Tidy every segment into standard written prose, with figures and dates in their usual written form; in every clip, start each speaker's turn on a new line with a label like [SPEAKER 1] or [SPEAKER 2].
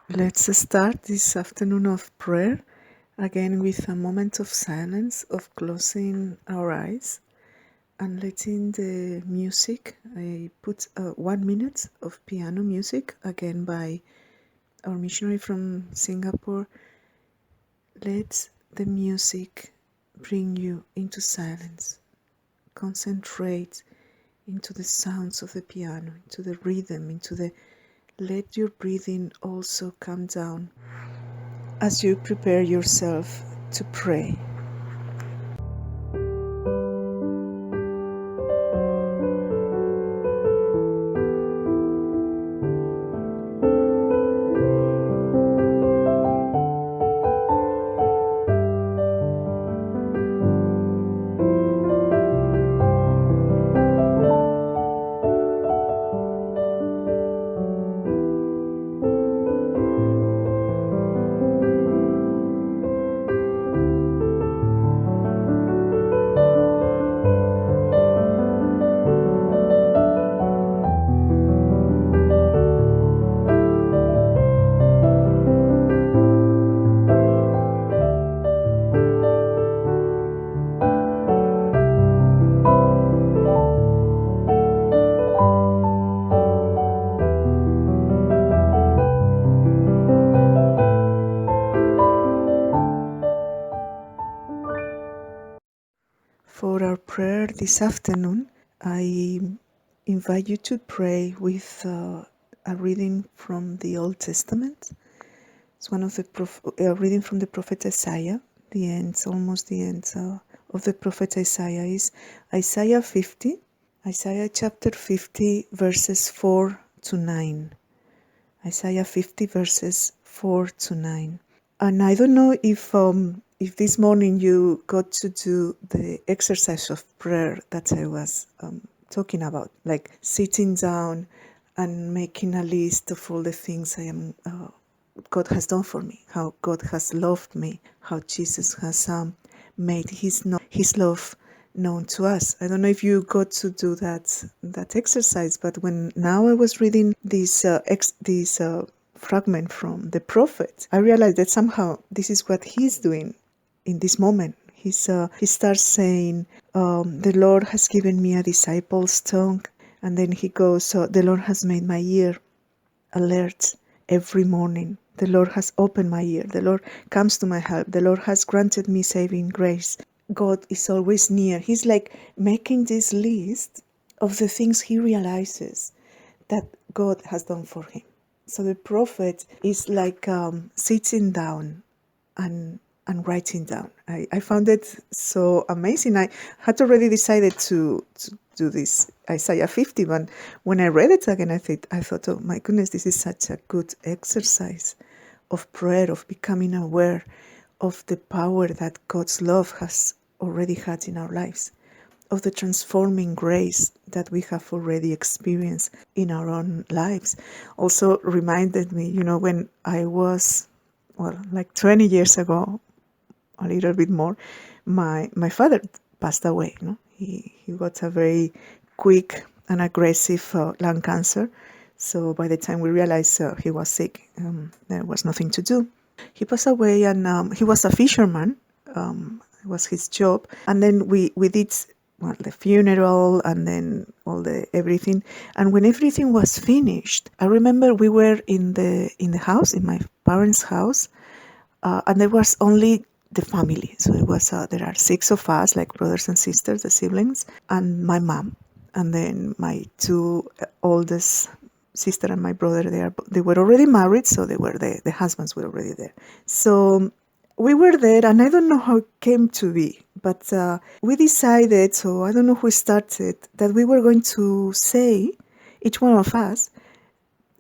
[SPEAKER 1] Let's start this afternoon of prayer again with a moment of silence, of closing our eyes and letting the music. I put 1 minute of piano music again by our missionary from Singapore. Let the music bring you into silence. Concentrate into the sounds of the piano, into the rhythm, let your breathing also come down as you prepare yourself to pray. For our prayer this afternoon, I invite you to pray with a reading from the Old Testament. It's one of the reading from the prophet Isaiah. The end, almost the end of the prophet Isaiah is Isaiah 50, Isaiah chapter 50, verses 4 to 9. Isaiah 50, verses 4 to 9. And I don't know if this morning you got to do the exercise of prayer that I was talking about, like sitting down and making a list of all the things God has done for me, how God has loved me, how Jesus has made His love known to us. I don't know if you got to do that exercise, but when now I was reading this fragment from the prophet, I realized that somehow this is what he's doing in this moment. He starts saying, "The Lord has given me a disciple's tongue," and then he goes, "The Lord has made my ear alert every morning. The Lord has opened my ear. The Lord comes to my help. The Lord has granted me saving grace. God is always near." He's like making this list of the things he realizes that God has done for him. So the prophet is like sitting down and writing down. I found it so amazing. I had already decided to do this Isaiah 50, but when I read it again, I thought, oh my goodness, this is such a good exercise of prayer, of becoming aware of the power that God's love has already had in our lives, of the transforming grace that we have already experienced in our own lives. Also reminded me, when I was, like 20 years ago, a little bit more, my father passed away. He got a very quick and aggressive lung cancer. So by the time we realized he was sick, there was nothing to do. He passed away, and he was a fisherman. It was his job. And then we did the funeral and then all the everything. And when everything was finished, I remember we were in the house, in my parents' house, and there was only the family. So it was there are 6 of us, like brothers and sisters, the siblings, and my mom, and then my 2 oldest sister and my brother. They were already married, so they were the husbands were already there. So we were there, and I don't know how it came to be, but we decided. So I don't know who started that we were going to say, each one of us,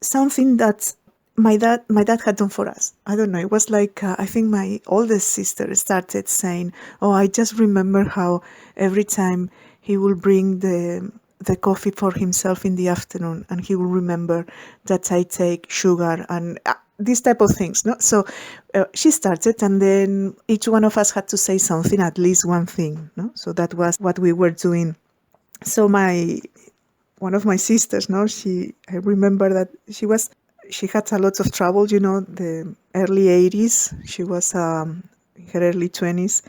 [SPEAKER 1] something that my dad had done for us. I don't know. It was like I think my oldest sister started saying, "Oh, I just remember how every time he will bring the coffee for himself in the afternoon, and he will remember that I take sugar and these type of things." No, so she started, and then each one of us had to say something, at least one thing. No, so that was what we were doing. So one of my sisters, I remember that she had a lot of trouble, the early 80s. She was in her early 20s.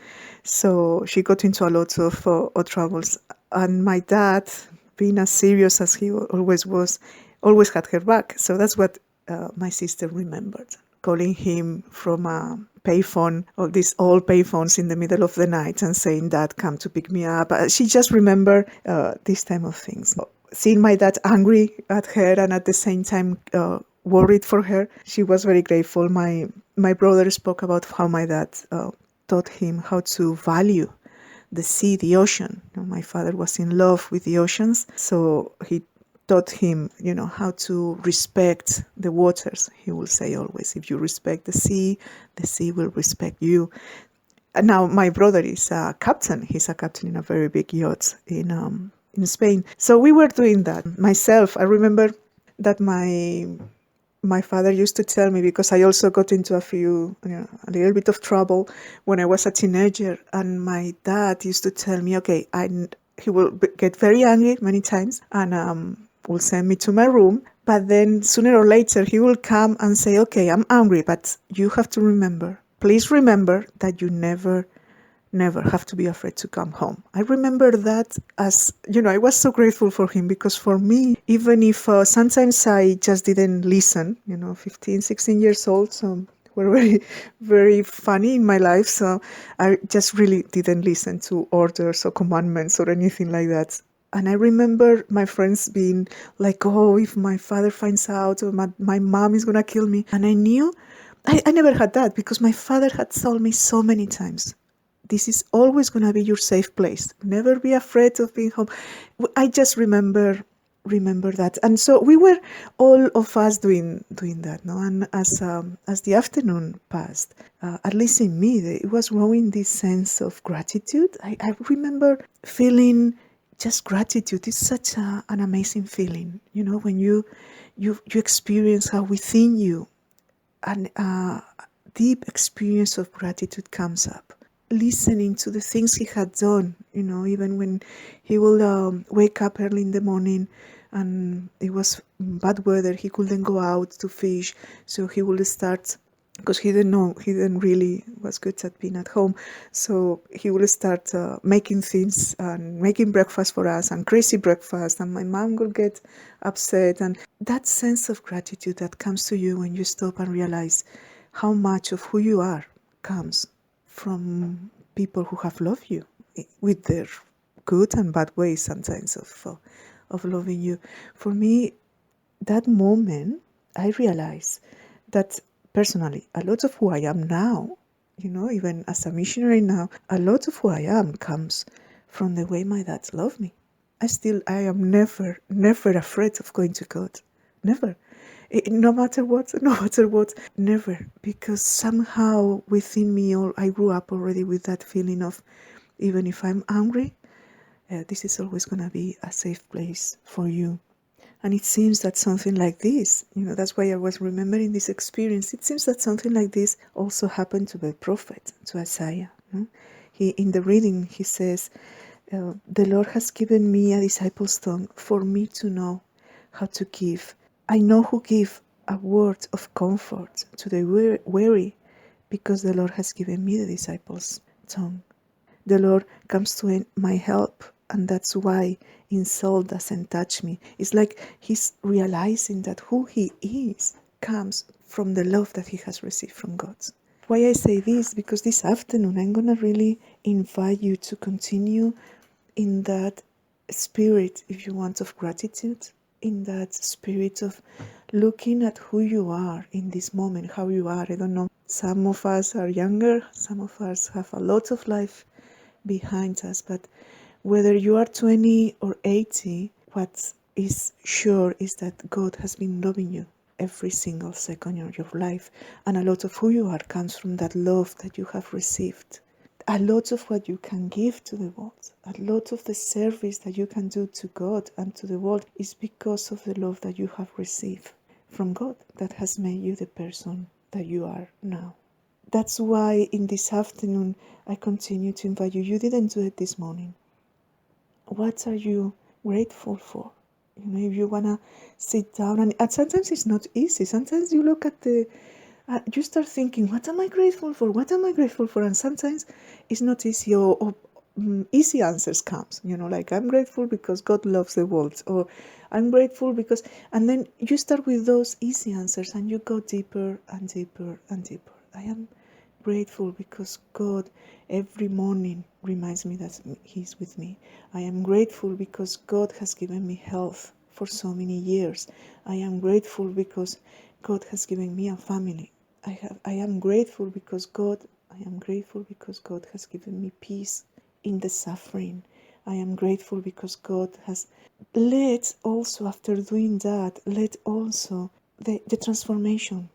[SPEAKER 1] So she got into a lot of troubles. And my dad, being as serious as he always was, always had her back. So that's what my sister remembered, calling him from a payphone, or these old payphones in the middle of the night, and saying, "Dad, come to pick me up." She just remembered these type of things. Seeing my dad angry at her and at the same time worried for her, she was very grateful. My brother spoke about how my dad taught him how to value the sea, the ocean. My father was in love with the oceans, so he taught him, how to respect the waters. He will say always, if you respect the sea will respect you. And now my brother is a captain. He's a captain in a very big yacht in Spain. So we were doing that. Myself, I remember that my father used to tell me, because I also got into a little bit of trouble when I was a teenager, and my dad used to tell me, okay, he will get very angry many times and will send me to my room, but then sooner or later he will come and say, okay, I'm angry, but you have to please remember that you never have to be afraid to come home. I remember that as, I was so grateful for him, because for me, even if sometimes I just didn't listen, 15, 16 years old, so were very, very funny in my life. So I just really didn't listen to orders or commandments or anything like that. And I remember my friends being like, oh, if my father finds out, or my mom is going to kill me. And I knew I never had that, because my father had told me so many times, this is always going to be your safe place. Never be afraid of being home. I just remember that, and so we were all of us doing that, no. And as the afternoon passed, at least in me, it was growing this sense of gratitude. I remember feeling just gratitude. It's such an amazing feeling, when you experience how within you an deep experience of gratitude comes up. Listening to the things he had done, even when he will wake up early in the morning and it was bad weather, he couldn't go out to fish, so he will start, because he didn't really was good at being at home, so he will start making things and making breakfast for us, and crazy breakfast, and my mom will get upset. And that sense of gratitude that comes to you when you stop and realize how much of who you are comes from people who have loved you, with their good and bad ways sometimes of loving you. For me, that moment, I realized that personally, a lot of who I am now, even as a missionary now, a lot of who I am comes from the way my dad loved me. I am never, never afraid of going to God. Never. No matter what, never. Because somehow within me, I grew up already with that feeling of, even if I'm angry, this is always going to be a safe place for you. And it seems that something like this, that's why I was remembering this experience. It seems that something like this also happened to the prophet, to Isaiah. No? In the reading, he says, the Lord has given me a disciple's tongue for me to know how to give. I know who give a word of comfort to the weary, because the Lord has given me the disciple's tongue. The Lord comes to my help, and that's why insult doesn't touch me. It's like he's realizing that who he is comes from the love that he has received from God. Why I say this? Because this afternoon I'm going to really invite you to continue in that spirit, if you want, of gratitude, in that spirit of looking at who you are in this moment, how you are. I don't know. Some of us are younger, some of us have a lot of life behind us, but whether you are 20 or 80, what is sure is that God has been loving you every single second of your life, and a lot of who you are comes from that love that you have received. A lot of what you can give to the world, a lot of the service that you can do to God and to the world is because of the love that you have received from God, that has made you the person that you are now. That's why in this afternoon I continue to invite you. You didn't do it this morning. What are you grateful for? If you want to sit down, and sometimes it's not easy. Sometimes you look at you start thinking, what am I grateful for? What am I grateful for? And sometimes it's not easy, or easy answers comes, like I'm grateful because God loves the world, or I'm grateful because, and then you start with those easy answers and you go deeper and deeper and deeper. I am grateful because God every morning reminds me that He's with me. I am grateful because God has given me health for so many years. I am grateful because God has given me a family. I am grateful because God has given me peace in the suffering. I am grateful because God has let also, after doing that, let also the transformation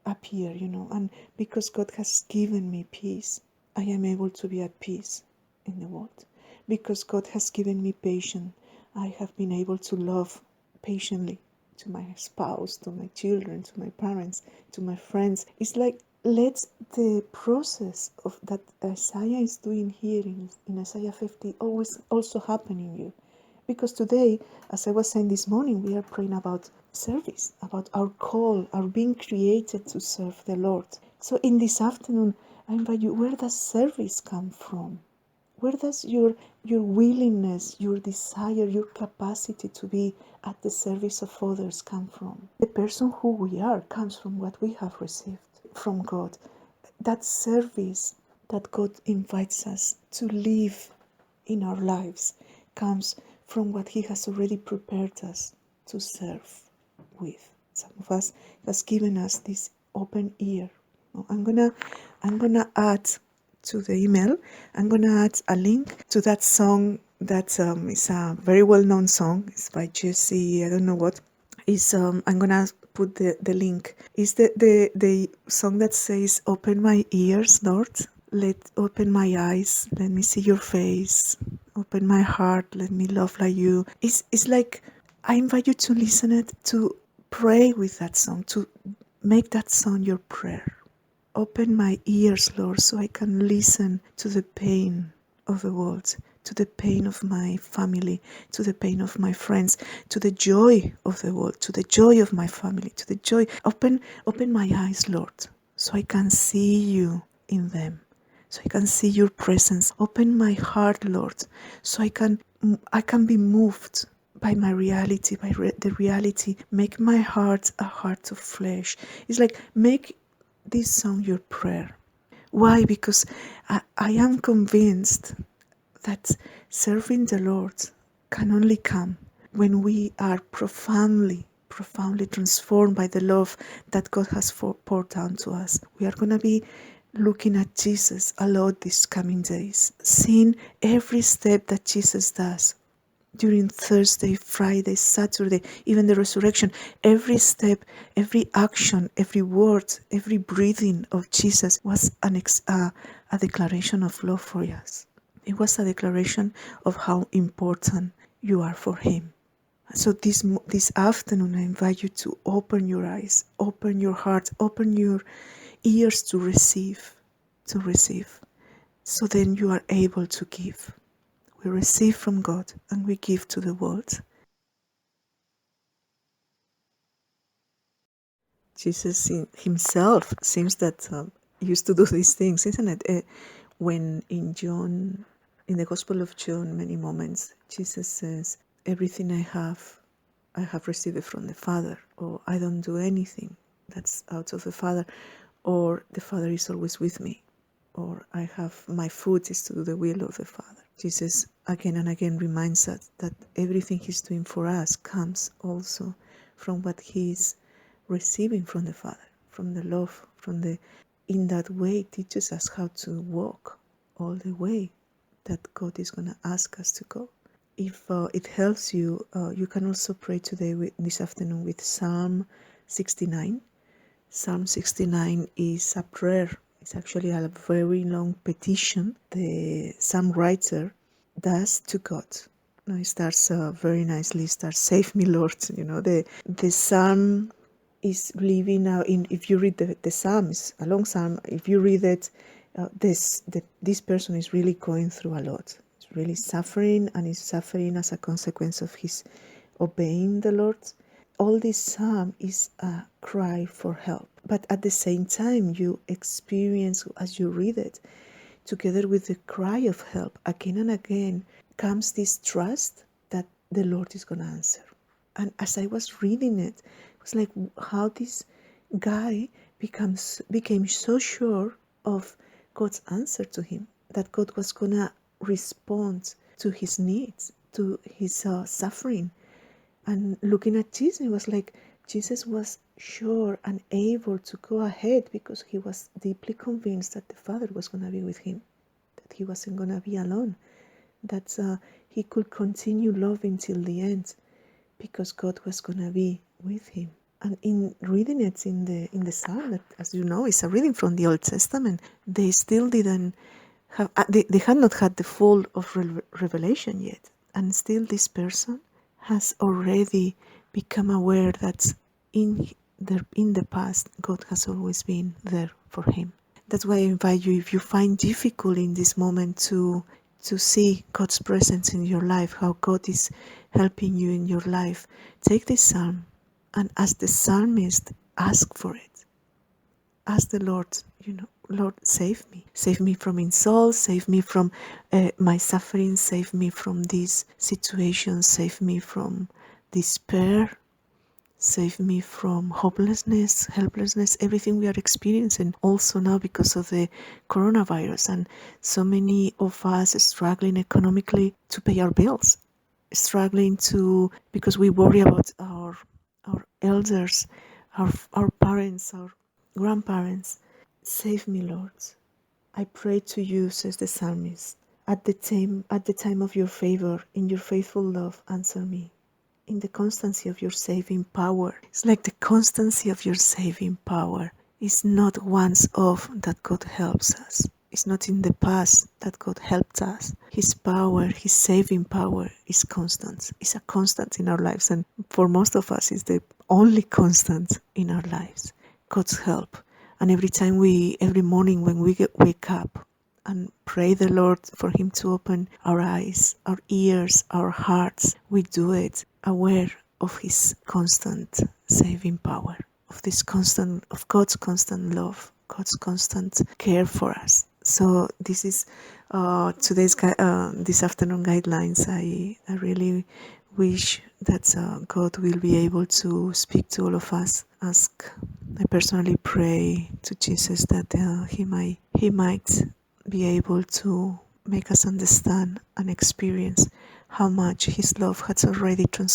[SPEAKER 1] appear, and because God has given me peace, I am able to be at peace in the world. Because God has given me patience, I have been able to love patiently to my spouse, to my children, to my parents, to my friends. It's like let the process of that Isaiah is doing here in Isaiah 50 always also happen in you. Because today, as I was saying this morning, we are praying about service, about our call, our being created to serve the Lord. So in this afternoon, I invite you, where does service come from? Where does your willingness, your desire, your capacity to be at the service of others come from? The person who we are comes from what we have received from God. That service that God invites us to live in our lives comes from what He has already prepared us to serve with. Some of us has given us this open ear. I'm gonna add to the email. I'm gonna add a link to that song that is a very well-known song. It's by Jesse. I don't know what. Is I'm gonna put the link. Is the song that says "Open my ears, Lord." Open my eyes, let me see your face. Open my heart, let me love like you. It's like I invite you to listen it, to pray with that song, to make that song your prayer. Open my ears, Lord, so I can listen to the pain of the world, to the pain of my family, to the pain of my friends, to the joy of the world, to the joy of my family, to the joy. Open my eyes, Lord, so I can see you in them, so I can see your presence. Open my heart, Lord, so I can be moved by my reality, by the reality. Make my heart a heart of flesh. It's like make this song your prayer. Why? Because I am convinced that serving the Lord can only come when we are profoundly transformed by the love that God has poured down to us. We are going to be looking at Jesus a lot these coming days, seeing every step that Jesus does during Thursday, Friday, Saturday, even the resurrection. Every step, every action, every word, every breathing of Jesus was a declaration of love for us. It was a declaration of how important you are for Him. So this afternoon, I invite you to open your eyes, open your heart, open your ears to receive, So then you are able to give. We receive from God and we give to the world. Jesus himself seems that used to do these things, isn't it? When in the Gospel of John, many moments, Jesus says, everything I have received it from the Father, or I don't do anything that's out of the Father, or the Father is always with me, or my food is to do the will of the Father. Jesus again and again reminds us that everything He's doing for us comes also from what He's receiving from the Father, from the love, in that way teaches us how to walk all the way that God is going to ask us to go. If it helps you, you can also pray today, this afternoon, with Psalm 69. Psalm 69 is a prayer. It's actually a very long petition the psalm writer does to God. Now it starts very nicely. It starts, "Save me, Lord." The psalm is living now in. If you read the psalms, a long psalm, if you read it, this person is really going through a lot. He's really suffering, and he's suffering as a consequence of obeying the Lord. All this psalm is a cry for help. But at the same time, you experience, as you read it, together with the cry of help, again and again, comes this trust that the Lord is going to answer. And as I was reading it, it was like how this guy became so sure of God's answer to him, that God was going to respond to his needs, to his suffering. And looking at Jesus, it was like Jesus was sure and able to go ahead because he was deeply convinced that the Father was going to be with him, that he wasn't going to be alone, that he could continue loving till the end because God was going to be with him. And in reading it in the Psalm, that, as you know, is a reading from the Old Testament, they still didn't have, they had not had the full of revelation yet. And still this person has already become aware that in the past, God has always been there for him. That's why I invite you, if you find difficult in this moment to see God's presence in your life, how God is helping you in your life, take this psalm and as the psalmist, ask for it. Ask the Lord, Lord, save me. Save me from insults, save me from my suffering, save me from this situation, save me from despair, save me from hopelessness, helplessness, everything we are experiencing also now because of the coronavirus, and so many of us struggling economically to pay our bills, struggling to, because we worry about our elders, our parents, our grandparents. Save me, Lord. I pray to you, says the psalmist. At the time of your favor, in your faithful love, answer me. In the constancy of your saving power. It's like the constancy of your saving power is not once off that God helps us. It's not in the past that God helped us. His power, His saving power is constant. It's a constant in our lives, and for most of us it's the only constant in our lives. God's help. And every morning when we wake up and pray the Lord for Him to open our eyes, our ears, our hearts, we do it aware of His constant saving power, of God's constant love, God's constant care for us. So this is this afternoon guidelines. I really wish that God will be able to speak to all of us. I personally pray to Jesus that He might be able to make us understand and experience how much His love has already transformed